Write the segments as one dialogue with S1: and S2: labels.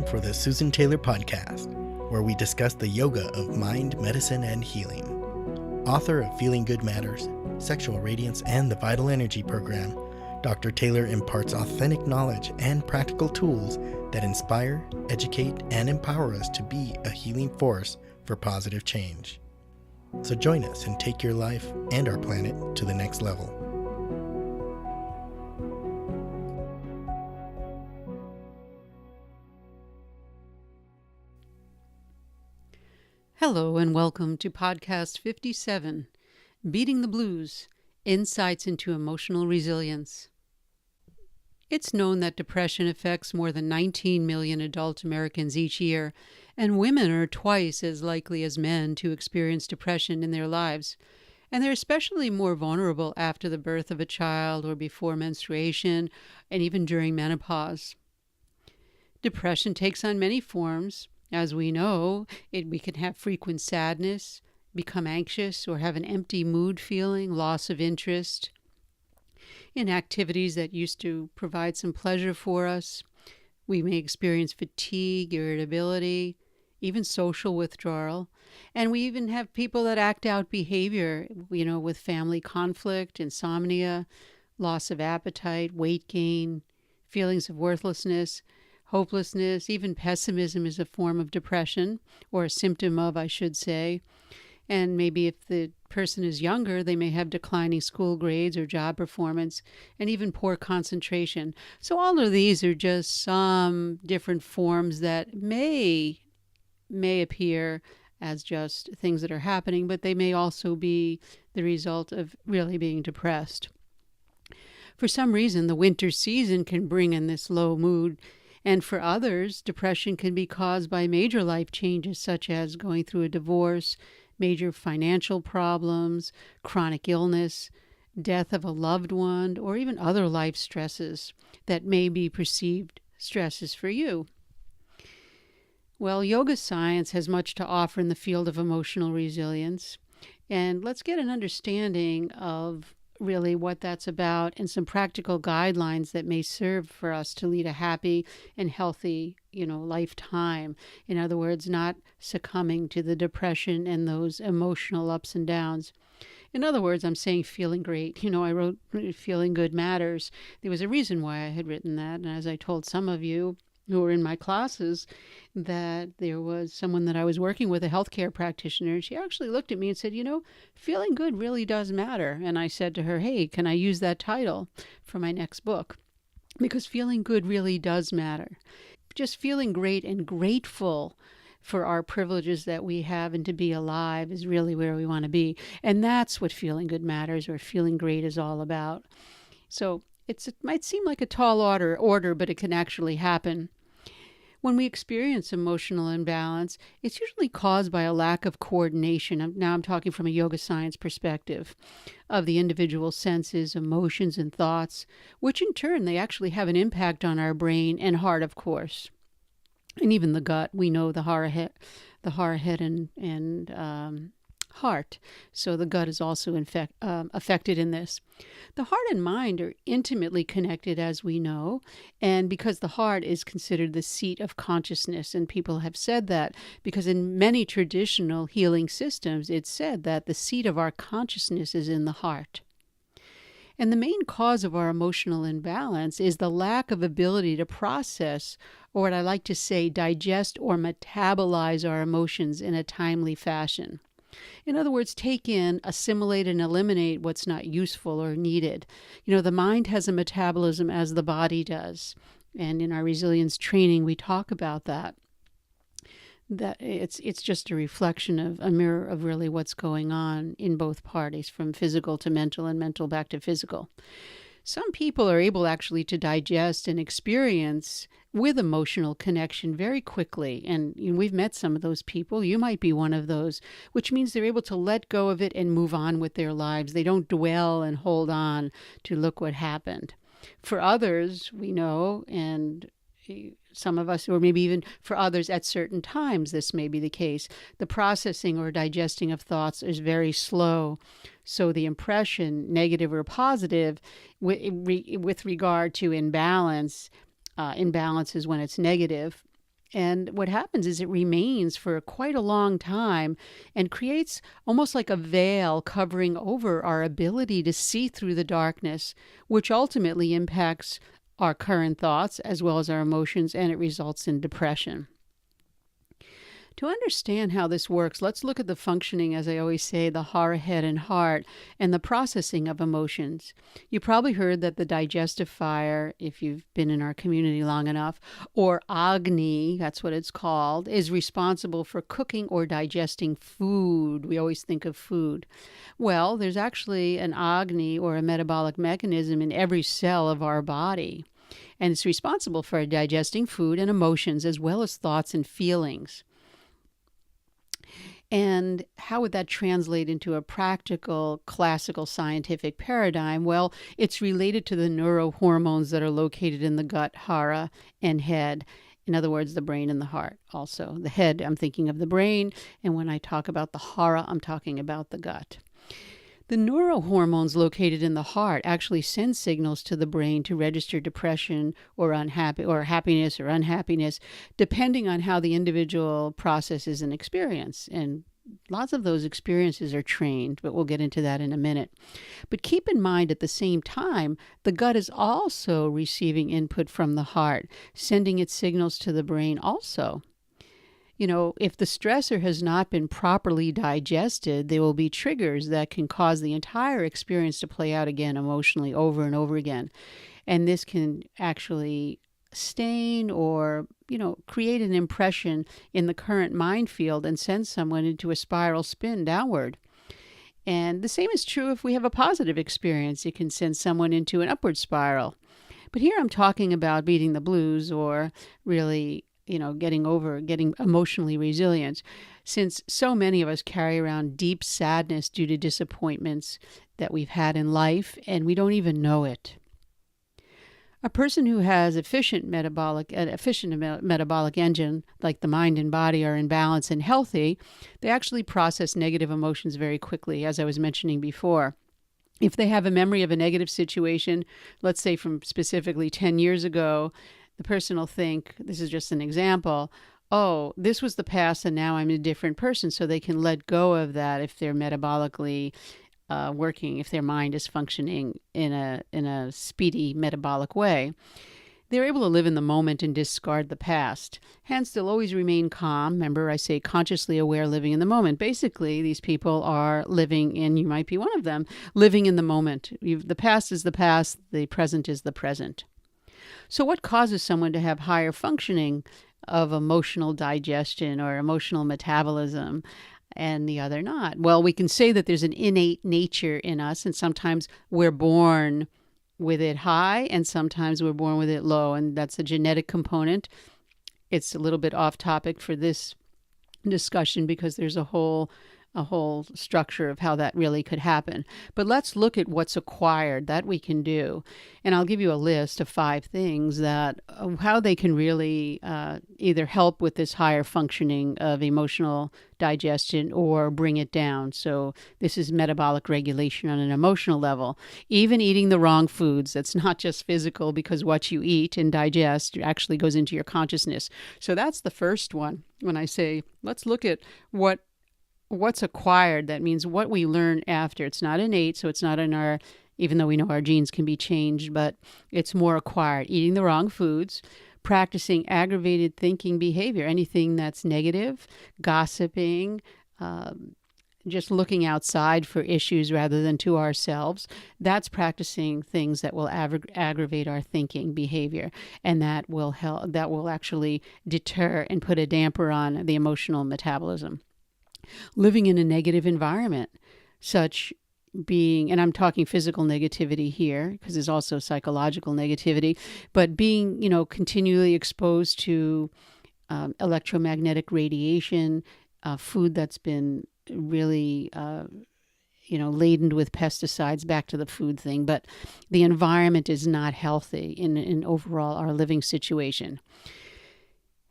S1: for the Susan Taylor Podcast, where we discuss the yoga of mind, medicine, and healing. Author of Feeling Good Matters, Sexual Radiance, and the Vital Energy Program, Dr. Taylor imparts authentic knowledge and practical tools that inspire, educate, and empower us to be a healing force for positive change. So join us and take your life and our planet to the next level.
S2: Hello and welcome to Podcast 57, Beating the Blues, Insights into Emotional Resilience. It's known that depression affects more than 19 million adult Americans each year, and women are twice as likely as men to experience depression in their lives. And they're especially more vulnerable after the birth of a child or before menstruation, and even during menopause. Depression takes on many forms. As we know, we can have frequent sadness, become anxious, or have an empty mood feeling, loss of interest in activities that used to provide some pleasure for us. We may experience fatigue, irritability, even social withdrawal. And we even have people that act out behavior, with family conflict, insomnia, loss of appetite, weight gain, feelings of worthlessness, hopelessness, even pessimism is a form of depression, or a symptom of, I should say. And maybe if the person is younger, they may have declining school grades or job performance, and even poor concentration. So all of these are just some different forms that may appear as just things that are happening, but they may also be the result of really being depressed. For some reason, the winter season can bring in this low mood. And for others, depression can be caused by major life changes, such as going through a divorce, major financial problems, chronic illness, death of a loved one, or even other life stresses that may be perceived stresses for you. Well, yoga science has much to offer in the field of emotional resilience. And let's get an understanding of really what that's about and some practical guidelines that may serve for us to lead a happy and healthy, lifetime. In other words, not succumbing to the depression and those emotional ups and downs. In other words, I'm saying feeling great. I wrote Feeling Good Matters. There was a reason why I had written that. And as I told some of you who were in my classes, that there was someone that I was working with, a healthcare practitioner, and she actually looked at me and said, feeling good really does matter. And I said to her, hey, can I use that title for my next book? Because feeling good really does matter. Just feeling great and grateful for our privileges that we have and to be alive is really where we want to be. And that's what Feeling Good Matters, or Feeling Great, is all about. So it might seem like a tall order, but it can actually happen. When we experience emotional imbalance, it's usually caused by a lack of coordination. Now I'm talking from a yoga science perspective of the individual senses, emotions, and thoughts, which in turn, they actually have an impact on our brain and heart, of course, and even the gut. We know the heart and heart. So the gut is also affected in this. The heart and mind are intimately connected, as we know, and because the heart is considered the seat of consciousness, and people have said that because in many traditional healing systems, it's said that the seat of our consciousness is in the heart. And the main cause of our emotional imbalance is the lack of ability to process, or what I like to say, digest or metabolize our emotions in a timely fashion. In other words, take in, assimilate, and eliminate what's not useful or needed. The mind has a metabolism as the body does. And in our resilience training, we talk about that. That it's just a reflection of a mirror of really what's going on in both parties, from physical to mental and mental back to physical. Some people are able actually to digest and experience with emotional connection very quickly. And we've met some of those people. You might be one of those, which means they're able to let go of it and move on with their lives. They don't dwell and hold on to look what happened. For others, we know, and some of us, or maybe even for others at certain times, this may be the case. The processing or digesting of thoughts is very slow. So the impression, negative or positive, with regard to imbalance is when it's negative, And what happens is it remains for quite a long time and creates almost like a veil covering over our ability to see through the darkness, which ultimately impacts our current thoughts as well as our emotions, and it results in depression. To understand how this works, let's look at the functioning, as I always say, the hara, head, and heart, and the processing of emotions. You probably heard that the digestive fire, if you've been in our community long enough, or Agni, that's what it's called, is responsible for cooking or digesting food. We always think of food. Well, there's actually an Agni, or a metabolic mechanism, in every cell of our body. And it's responsible for digesting food and emotions, as well as thoughts and feelings. And how would that translate into a practical, classical scientific paradigm? Well, it's related to the neurohormones that are located in the gut, hara, and head. In other words, the brain and the heart also. The head, I'm thinking of the brain, and when I talk about the hara, I'm talking about the gut. The neurohormones located in the heart actually send signals to the brain to register depression or happiness or unhappiness, depending on how the individual processes an experience. And lots of those experiences are trained, but we'll get into that in a minute. But keep in mind, at the same time, the gut is also receiving input from the heart, sending its signals to the brain also. If the stressor has not been properly digested, there will be triggers that can cause the entire experience to play out again emotionally over and over again. And this can actually stain or, create an impression in the current mind field and send someone into a spiral spin downward. And the same is true if we have a positive experience. It can send someone into an upward spiral. But here I'm talking about beating the blues, or really getting emotionally resilient, since so many of us carry around deep sadness due to disappointments that we've had in life, and we don't even know it. A person who has efficient metabolic engine, like the mind and body are in balance and healthy, they actually process negative emotions very quickly, as I was mentioning before. If they have a memory of a negative situation, let's say from specifically 10 years ago, the person will think, this is just an example, oh, this was the past and now I'm a different person. So they can let go of that if they're metabolically working, if their mind is functioning in a speedy metabolic way. They're able to live in the moment and discard the past. Hence, they'll always remain calm. Remember, I say consciously aware, living in the moment. Basically, these people are living in, you might be one of them, living in the moment. The past is the past, the present is the present. So what causes someone to have higher functioning of emotional digestion or emotional metabolism and the other not? Well, we can say that there's an innate nature in us, and sometimes we're born with it high and sometimes we're born with it low, and that's a genetic component. It's a little bit off topic for this discussion because there's a whole structure of how that really could happen. But let's look at what's acquired that we can do. And I'll give you a list of 5 things that how they can really either help with this higher functioning of emotional digestion or bring it down. So this is metabolic regulation on an emotional level. Even eating the wrong foods, that's not just physical, because what you eat and digest actually goes into your consciousness. So that's the first one. When I say, let's look at what's acquired, that means what we learn after. It's not innate, so it's not in our, even though we know our genes can be changed, but it's more acquired. Eating the wrong foods, practicing aggravated thinking behavior, anything that's negative, gossiping, just looking outside for issues rather than to ourselves. That's practicing things that will aggravate our thinking behavior, and that will help. That will actually deter and put a damper on the emotional metabolism. Living in a negative environment, such being, and I'm talking physical negativity here because there's also psychological negativity, but being, continually exposed to electromagnetic radiation, food that's been really, laden with pesticides, back to the food thing, but the environment is not healthy in overall our living situation.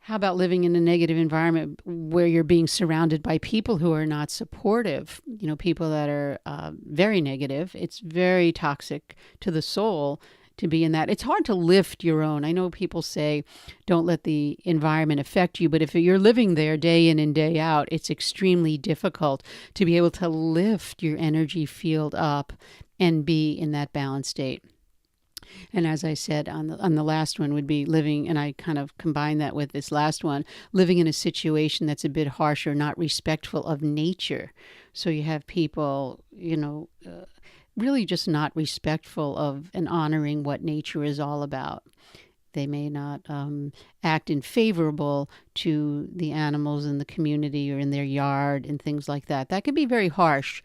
S2: How about living in a negative environment where you're being surrounded by people who are not supportive, people that are very negative? It's very toxic to the soul to be in that. It's hard to lift your own. I know people say don't let the environment affect you, but if you're living there day in and day out, it's extremely difficult to be able to lift your energy field up and be in that balanced state. And as I said, on the last one would be living, and I kind of combine that with this last one, living in a situation that's a bit harsher, not respectful of nature. So you have people, really just not respectful of and honoring what nature is all about. They may not act in favorable to the animals in the community or in their yard and things like that. That can be very harsh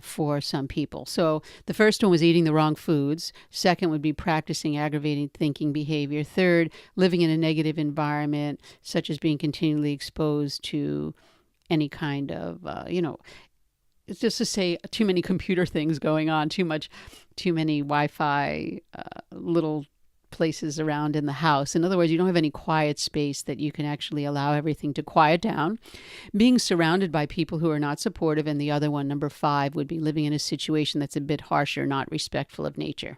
S2: for some people. So the first one was eating the wrong foods. Second would be practicing aggravating thinking behavior. Third, living in a negative environment, such as being continually exposed to any kind of, it's just to say too many computer things going on, too many Wi-Fi little places around in the house. In other words, you don't have any quiet space that you can actually allow everything to quiet down. Being surrounded by people who are not supportive. And the other one, number 5, would be living in a situation that's a bit harsher, not respectful of nature.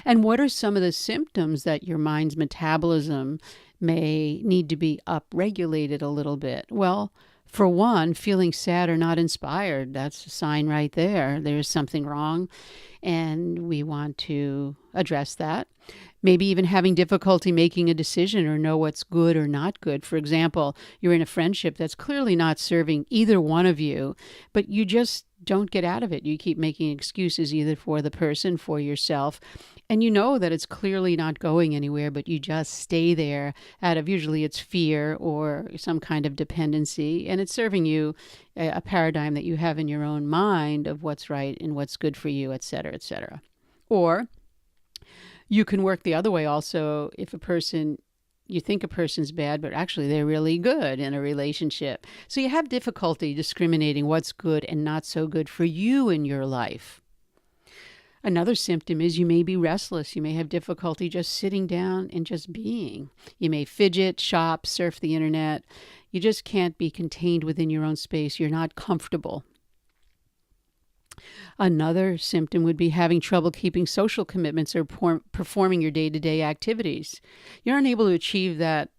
S2: And what are some of the symptoms that your mind's metabolism may need to be upregulated a little bit? Well, for one, feeling sad or not inspired, that's a sign right there. There's something wrong, and we want to address that. Maybe even having difficulty making a decision or know what's good or not good. For example, you're in a friendship that's clearly not serving either one of you, but you just don't get out of it. You keep making excuses either for the person, for yourself, and you know that it's clearly not going anywhere, but you just stay there out of, usually it's fear or some kind of dependency, and it's serving you a paradigm that you have in your own mind of what's right and what's good for you, et cetera, et cetera. Or you can work the other way also. If you think a person's bad, but actually they're really good in a relationship. So you have difficulty discriminating what's good and not so good for you in your life. Another symptom is you may be restless. You may have difficulty just sitting down and just being. You may fidget, shop, surf the internet. You just can't be contained within your own space. You're not comfortable. Another symptom would be having trouble keeping social commitments or performing your day-to-day activities. You're unable to achieve that,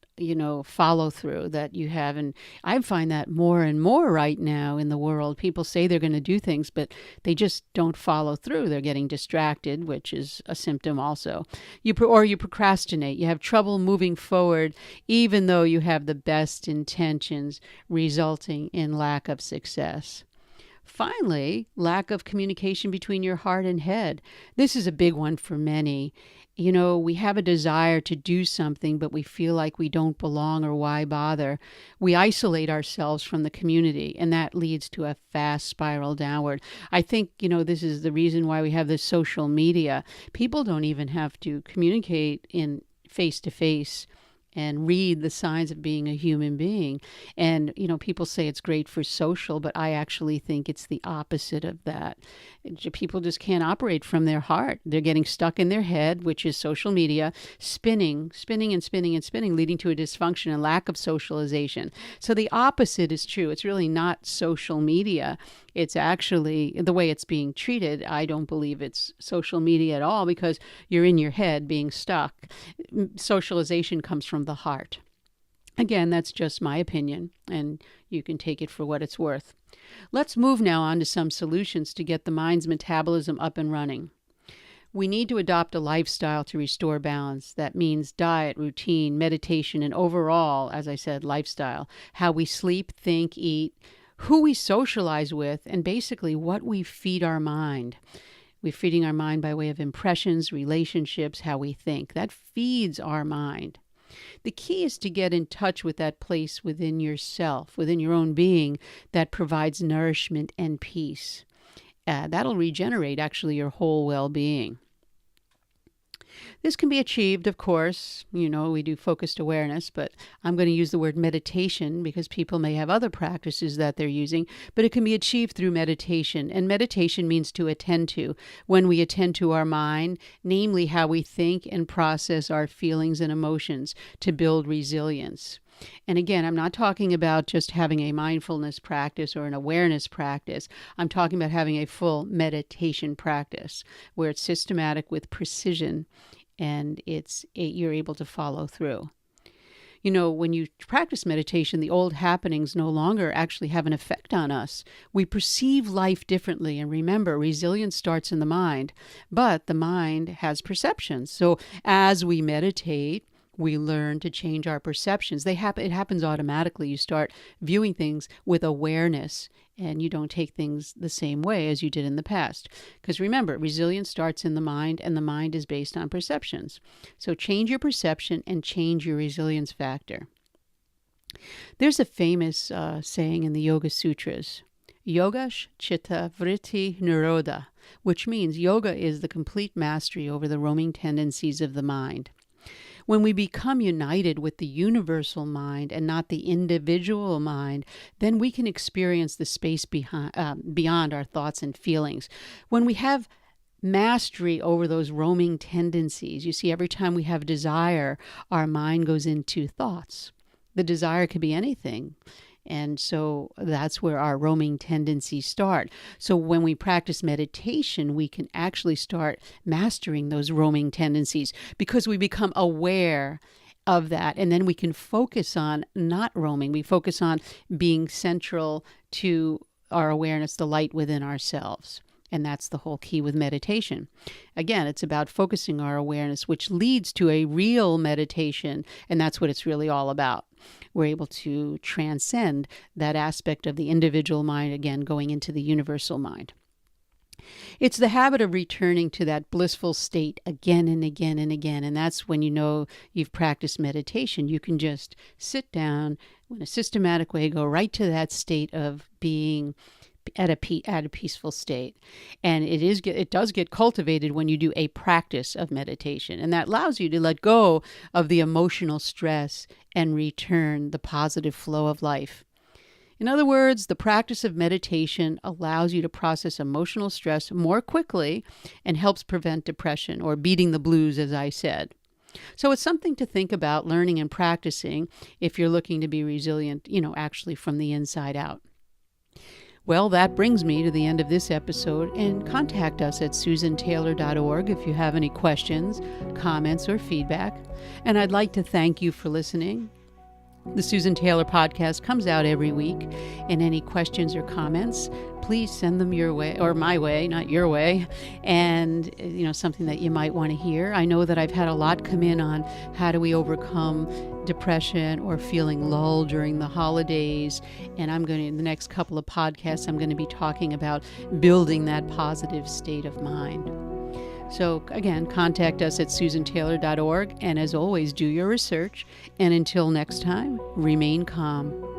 S2: follow through that you have. And I find that more and more right now in the world. People say they're going to do things, but they just don't follow through. They're getting distracted, which is a symptom also. You procrastinate. You have trouble moving forward, even though you have the best intentions, resulting in lack of success. Finally, lack of communication between your heart and head. This is a big one for many. We have a desire to do something, but we feel like we don't belong, or why bother? We isolate ourselves from the community, and that leads to a fast spiral downward. I think, this is the reason why we have this social media. People don't even have to communicate in face-to-face and read the signs of being a human being. And, people say it's great for social, but I actually think it's the opposite of that. People just can't operate from their heart. They're getting stuck in their head, which is social media, spinning, leading to a dysfunction and lack of socialization. So the opposite is true. It's really not social media. It's actually the way it's being treated. I don't believe it's social media at all, because you're in your head being stuck. Socialization comes from the heart. Again, that's just my opinion, and you can take it for what it's worth. Let's move now on to some solutions to get the mind's metabolism up and running. We need to adopt a lifestyle to restore balance. That means diet, routine, meditation, and overall, as I said, lifestyle. How we sleep, think, eat, who we socialize with, and basically what we feed our mind. We're feeding our mind by way of impressions, relationships, how we think. That feeds our mind. The key is to get in touch with that place within yourself, within your own being, that provides nourishment and peace. That'll regenerate, actually, your whole well-being. This can be achieved, of course. We do focused awareness, but I'm going to use the word meditation because people may have other practices that they're using, but it can be achieved through meditation. And meditation means to attend to. When we attend to our mind, namely how we think and process our feelings and emotions, to build resilience. And again, I'm not talking about just having a mindfulness practice or an awareness practice. I'm talking about having a full meditation practice where it's systematic with precision and you're able to follow through. You know, when you practice meditation, the old happenings no longer actually have an effect on us. We perceive life differently. And remember, resilience starts in the mind, but the mind has perceptions. So as we meditate, we learn to change our perceptions. It happens automatically. You start viewing things with awareness, and you don't take things the same way as you did in the past. Because remember, resilience starts in the mind, and the mind is based on perceptions. So change your perception and change your resilience factor. There's a famous saying in the Yoga Sutras, Yogash Chitta Vritti Nirodha, which means yoga is the complete mastery over the roaming tendencies of the mind. When we become united with the universal mind and not the individual mind, then we can experience the space beyond our thoughts and feelings. When we have mastery over those roaming tendencies, you see, every time we have desire, our mind goes into thoughts. The desire could be anything. And so that's where our roaming tendencies start. So when we practice meditation, we can actually start mastering those roaming tendencies because we become aware of that. And then we can focus on not roaming. We focus on being central to our awareness, the light within ourselves. And that's the whole key with meditation. Again, it's about focusing our awareness, which leads to a real meditation. And that's what it's really all about. We're able to transcend that aspect of the individual mind, again, going into the universal mind. It's the habit of returning to that blissful state again and again and again. And that's when you know you've practiced meditation. You can just sit down in a systematic way, go right to that state of being at a peaceful state. And it does get cultivated when you do a practice of meditation. And that allows you to let go of the emotional stress and return the positive flow of life. In other words, the practice of meditation allows you to process emotional stress more quickly and helps prevent depression or beating the blues, as I said. So it's something to think about learning and practicing if you're looking to be resilient, actually from the inside out. Well, that brings me to the end of this episode, and contact us at susantaylor.org if you have any questions, comments, or feedback. And I'd like to thank you for listening. The Susan Taylor podcast comes out every week, and any questions or comments, please send them your way, or my way, not your way, and something that you might want to hear. I know that I've had a lot come in on how do we overcome depression or feeling lull during the holidays, and in the next couple of podcasts, I'm going to be talking about building that positive state of mind. So again, contact us at susantaylor.org, and as always, do your research, and until next time, remain calm.